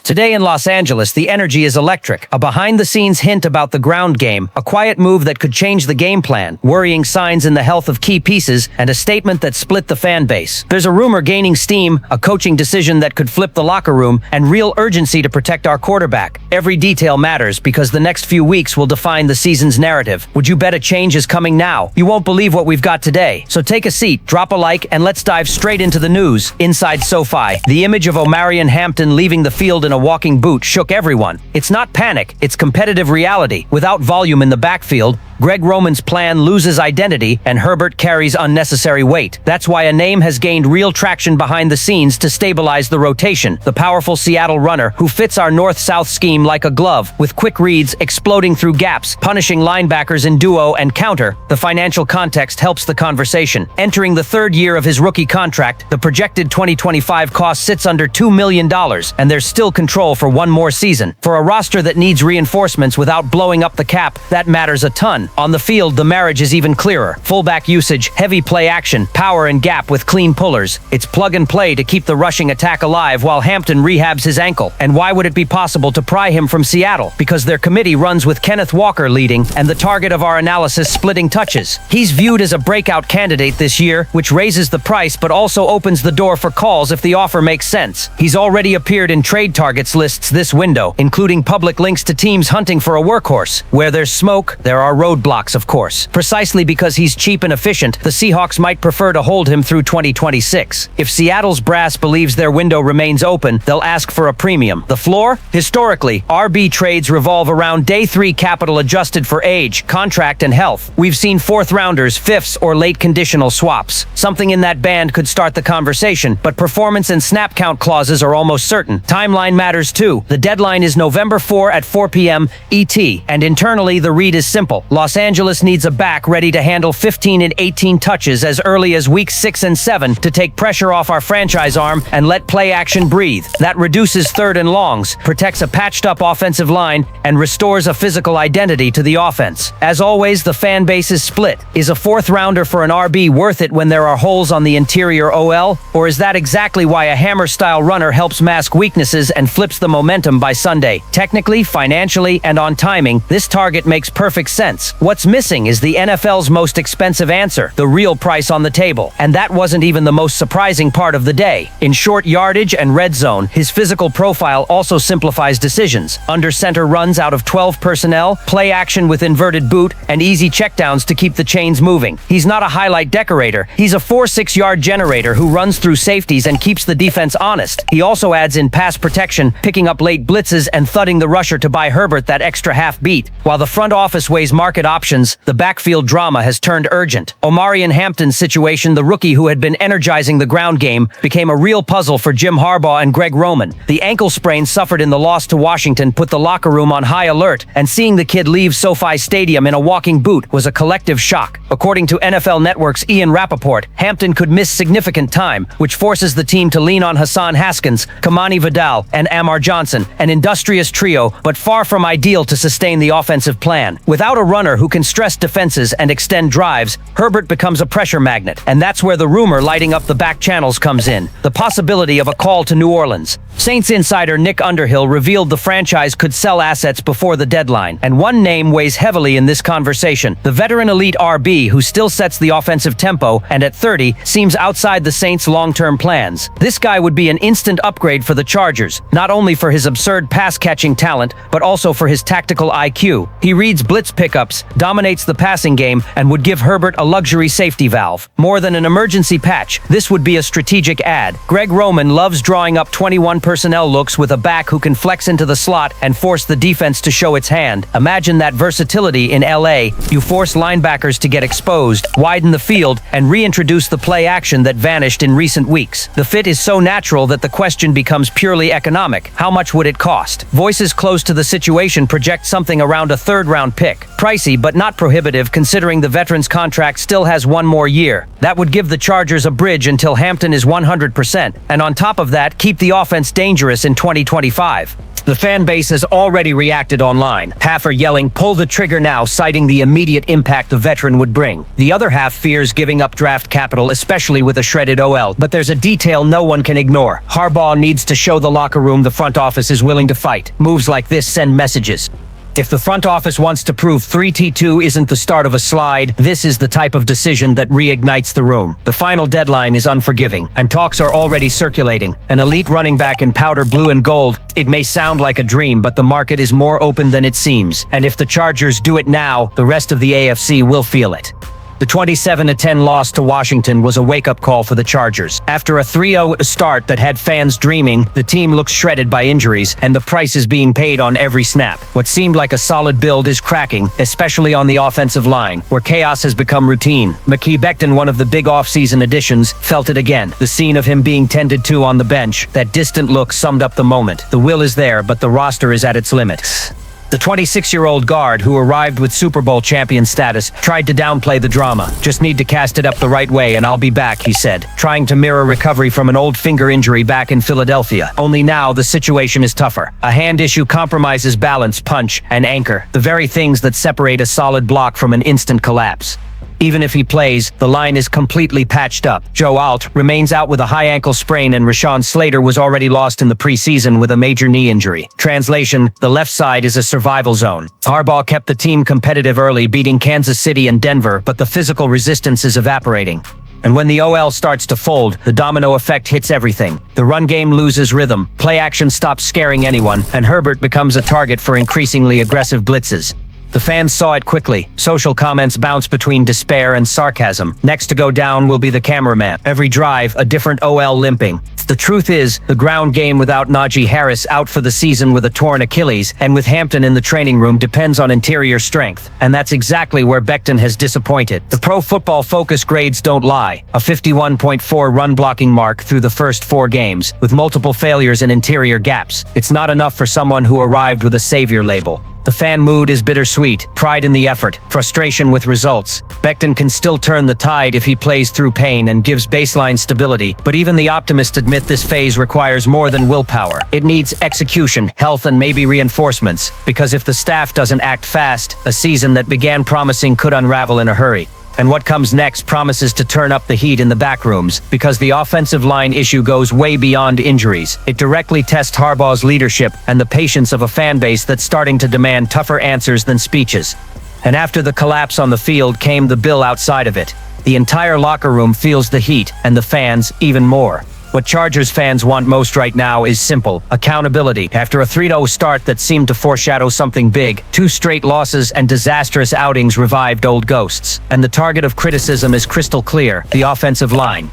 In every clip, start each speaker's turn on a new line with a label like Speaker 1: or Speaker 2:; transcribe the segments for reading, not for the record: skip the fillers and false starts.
Speaker 1: Today in Los Angeles, the energy is electric. A behind-the-scenes hint about the ground game, a quiet move that could change the game plan, worrying signs in the health of key pieces, and a statement that split the fan base. There's a rumor gaining steam, a coaching decision that could flip the locker room, and real urgency to protect our quarterback. Every detail matters because the next few weeks will define the season's narrative. Would you bet a change is coming now? You won't believe what we've got today. So take a seat, drop a like, and let's dive straight into the news. Inside SoFi, the image of Omarion Hampton leaving the field in a walking boot shook everyone. It's not panic, it's competitive reality. Without volume in the backfield, Greg Roman's plan loses identity and Herbert carries unnecessary weight. That's why a name has gained real traction behind the scenes to stabilize the rotation. The powerful Seattle runner who fits our north-south scheme like a glove, with quick reads exploding through gaps, punishing linebackers in duo and counter. The financial context helps the conversation. Entering the third year of his rookie contract, the projected 2025 cost sits under $2 million, and there's still control for one more season. For a roster that needs reinforcements without blowing up the cap, that matters a ton. On the field, the marriage is even clearer. Fullback usage, heavy play action, power and gap with clean pullers. It's plug and play to keep the rushing attack alive while Hampton rehabs his ankle. And why would it be possible to pry him from Seattle? Because their committee runs with Kenneth Walker leading and the target of our analysis splitting touches. He's viewed as a breakout candidate this year, which raises the price but also opens the door for calls if the offer makes sense. He's already appeared in trade targets lists this window, including public links to teams hunting for a workhorse. Where there's smoke, there are roadblocks, of course. Precisely because he's cheap and efficient, the Seahawks might prefer to hold him through 2026. If Seattle's brass believes their window remains open, they'll ask for a premium. The floor? Historically, RB trades revolve around day 3 capital adjusted for age, contract, and health. We've seen fourth-rounders, fifths, or late conditional swaps. Something in that band could start the conversation, but performance and snap count clauses are almost certain. Timeline matters too. The deadline is November 4 at 4 p.m. ET, and internally the read is simple. Los Angeles needs a back ready to handle 15 and 18 touches as early as weeks 6 and 7 to take pressure off our franchise arm and let play action breathe. That reduces third and longs, protects a patched-up offensive line, and restores a physical identity to the offense. As always, the fan base is split. Is a fourth-rounder for an RB worth it when there are holes on the interior OL? Or is that exactly why a hammer-style runner helps mask weaknesses and flips the momentum by Sunday? Technically, financially, and on timing, this target makes perfect sense. What's missing is the NFL's most expensive answer, the real price on the table. And that wasn't even the most surprising part of the day. In short yardage and red zone, his physical profile also simplifies decisions. Under center runs out of 12 personnel, play action with inverted boot, and easy checkdowns to keep the chains moving. He's not a highlight decorator. He's a 4-6 yard generator who runs through safeties and keeps the defense honest. He also adds in pass protection, picking up late blitzes and thudding the rusher to buy Herbert that extra half beat. While the front office weighs market options, the backfield drama has turned urgent. Omarion Hampton's situation, the rookie who had been energizing the ground game, became a real puzzle for Jim Harbaugh and Greg Roman. The ankle sprain suffered in the loss to Washington put the locker room on high alert, and seeing the kid leave SoFi Stadium in a walking boot was a collective shock. According to NFL Network's Ian Rappaport, Hampton could miss significant time, which forces the team to lean on Hassan Haskins, Kamani Vidal, and Amar Johnson, an industrious trio, but far from ideal to sustain the offensive plan. Without a runner who can stress defenses and extend drives, Herbert becomes a pressure magnet, and that's where the rumor lighting up the back channels comes in. The possibility of a call to New Orleans. Saints insider Nick Underhill revealed the franchise could sell assets before the deadline, and one name weighs heavily in this conversation. The veteran elite RB who still sets the offensive tempo and at 30 seems outside the Saints' long-term plans. This guy would be an instant upgrade for the Chargers, not only for his absurd pass-catching talent, but also for his tactical IQ. He reads blitz pickups, dominates the passing game, and would give Herbert a luxury safety valve. More than an emergency patch, this would be a strategic add. Greg Roman loves drawing up 21 personnel looks with a back who can flex into the slot and force the defense to show its hand. Imagine that versatility in LA. You force linebackers to get exposed, widen the field, and reintroduce the play action that vanished in recent weeks. The fit is so natural that the question becomes purely economic. How much would it cost? Voices close to the situation project something around a third-round pick. Pricey, but not prohibitive considering the veteran's contract still has one more year. That would give the Chargers a bridge until Hampton is 100%, and on top of that, keep the offense dangerous in 2025. The fan base has already reacted online. Half are yelling, "Pull the trigger now," citing the immediate impact the veteran would bring. The other half fears giving up draft capital, especially with a shredded OL. But there's a detail no one can ignore. Harbaugh needs to show the locker room the front office is willing to fight. Moves like this send messages. If the front office wants to prove 3T2 isn't the start of a slide, this is the type of decision that reignites the room. The final deadline is unforgiving, and talks are already circulating. An elite running back in powder blue and gold. It may sound like a dream, but the market is more open than it seems. And if the Chargers do it now, the rest of the AFC will feel it. The 27-10 loss to Washington was a wake-up call for the Chargers. After a 3-0 start that had fans dreaming, the team looks shredded by injuries, and the price is being paid on every snap. What seemed like a solid build is cracking, especially on the offensive line, where chaos has become routine. Becton, one of the big off-season additions, felt it again. The scene of him being tended to on the bench, that distant look summed up the moment. The will is there, but the roster is at its limits. The 26-year-old guard, who arrived with Super Bowl champion status, tried to downplay the drama. "Just need to cast it up the right way and I'll be back," he said, trying to mirror recovery from an old finger injury back in Philadelphia. Only now the situation is tougher. A hand issue compromises balance, punch, and anchor, the very things that separate a solid block from an instant collapse. Even if he plays, the line is completely patched up. Joe Alt remains out with a high ankle sprain, and Rashawn Slater was already lost in the preseason with a major knee injury. Translation: the left side is a survival zone. Harbaugh kept the team competitive early, beating Kansas City and Denver, but the physical resistance is evaporating. And when the OL starts to fold, the domino effect hits everything. The run game loses rhythm, play action stops scaring anyone, and Herbert becomes a target for increasingly aggressive blitzes. The fans saw it quickly. Social comments bounce between despair and sarcasm. Next to go down will be the cameraman. Every drive, a different OL limping. The truth is, the ground game without Najee Harris out for the season with a torn Achilles, and with Hampton in the training room, depends on interior strength. And that's exactly where Becton has disappointed. The Pro Football Focus grades don't lie. A 51.4 run blocking mark through the first 4 games, with multiple failures and interior gaps. It's not enough for someone who arrived with a savior label. The fan mood is bittersweet, pride in the effort, frustration with results. Becton can still turn the tide if he plays through pain and gives baseline stability, but even the optimists admit this phase requires more than willpower. It needs execution, health, and maybe reinforcements, because if the staff doesn't act fast, a season that began promising could unravel in a hurry. And what comes next promises to turn up the heat in the back rooms, because the offensive line issue goes way beyond injuries. It directly tests Harbaugh's leadership and the patience of a fan base that's starting to demand tougher answers than speeches. And after the collapse on the field came the bill outside of it. The entire locker room feels the heat, and the fans even more. What Chargers fans want most right now is simple: accountability. After a 3-0 start that seemed to foreshadow something big, 2 straight losses and disastrous outings revived old ghosts. And the target of criticism is crystal clear: the offensive line.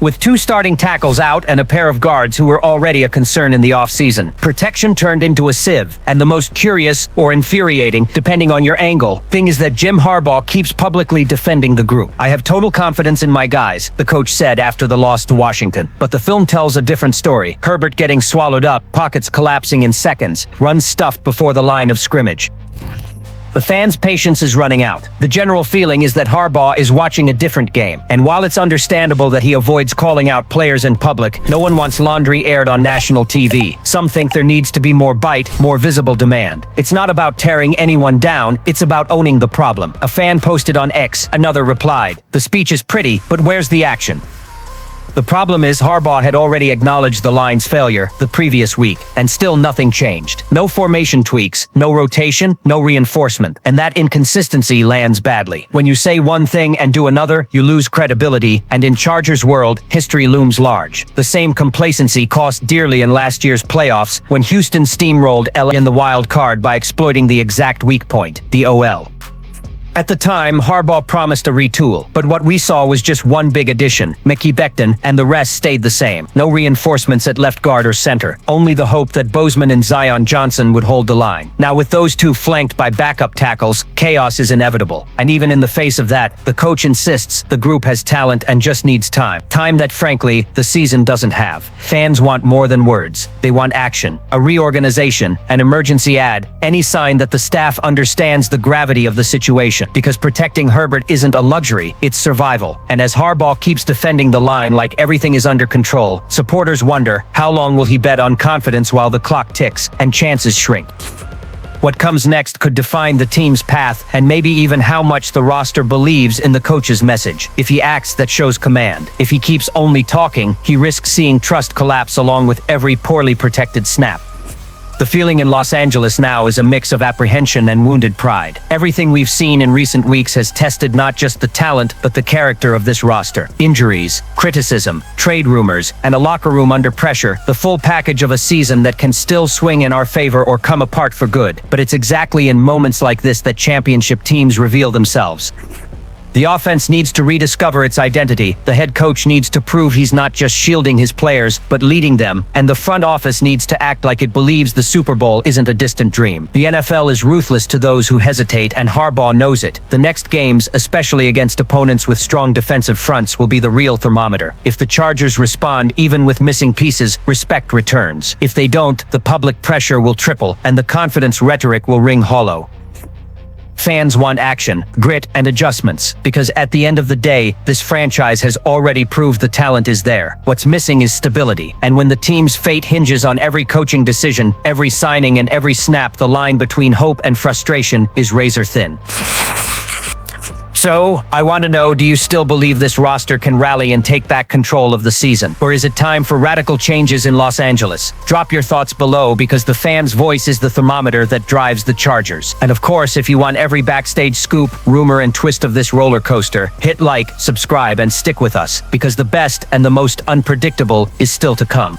Speaker 1: With 2 starting tackles out and a pair of guards who were already a concern in the offseason, protection turned into a sieve. And the most curious, or infuriating, depending on your angle, thing is that Jim Harbaugh keeps publicly defending the group. "I have total confidence in my guys," the coach said after the loss to Washington. But the film tells a different story. Herbert getting swallowed up, pockets collapsing in seconds, runs stuffed before the line of scrimmage. The fans' patience is running out. The general feeling is that Harbaugh is watching a different game. And while it's understandable that he avoids calling out players in public, no one wants laundry aired on national TV. Some think there needs to be more bite, more visible demand. It's not about tearing anyone down, it's about owning the problem. A fan posted on X, another replied, "The speech is pretty, but where's the action?" The problem is Harbaugh had already acknowledged the line's failure the previous week, and still nothing changed. No formation tweaks, no rotation, no reinforcement, and that inconsistency lands badly. When you say one thing and do another, you lose credibility, and in Chargers world, history looms large. The same complacency cost dearly in last year's playoffs when Houston steamrolled LA in the wild card by exploiting the exact weak point, the OL. At the time, Harbaugh promised a retool, but what we saw was just one big addition, Becton, and the rest stayed the same. No reinforcements at left guard or center, only the hope that Bozeman and Zion Johnson would hold the line. Now with those 2 flanked by backup tackles, chaos is inevitable. And even in the face of that, the coach insists the group has talent and just needs time. Time that, frankly, the season doesn't have. Fans want more than words. They want action, a reorganization, an emergency ad, any sign that the staff understands the gravity of the situation. desperation, because protecting Herbert isn't a luxury, it's survival. And as Harbaugh keeps defending the line like everything is under control, supporters wonder, how long will he bet on confidence while the clock ticks and chances shrink? What comes next could define the team's path and maybe even how much the roster believes in the coach's message. If he acts, that shows command. If he keeps only talking, he risks seeing trust collapse along with every poorly protected snap. The feeling in Los Angeles now is a mix of apprehension and wounded pride. Everything we've seen in recent weeks has tested not just the talent, but the character of this roster. Injuries, criticism, trade rumors, and a locker room under pressure, the full package of a season that can still swing in our favor or come apart for good. But it's exactly in moments like this that championship teams reveal themselves. The offense needs to rediscover its identity, the head coach needs to prove he's not just shielding his players, but leading them, and the front office needs to act like it believes the Super Bowl isn't a distant dream. The NFL is ruthless to those who hesitate, and Harbaugh knows it. The next games, especially against opponents with strong defensive fronts, will be the real thermometer. If the Chargers respond, even with missing pieces, respect returns. If they don't, the public pressure will triple, and the confidence rhetoric will ring hollow. Fans want action, grit, and adjustments, because at the end of the day, this franchise has already proved the talent is there. What's missing is stability, and when the team's fate hinges on every coaching decision, every signing, and every snap, the line between hope and frustration is razor thin. So, I want to know, do you still believe this roster can rally and take back control of the season? Or is it time for radical changes in Los Angeles? Drop your thoughts below, because the fans' voice is the thermometer that drives the Chargers. And of course, if you want every backstage scoop, rumor, and twist of this roller coaster, hit like, subscribe, and stick with us, because the best and the most unpredictable is still to come.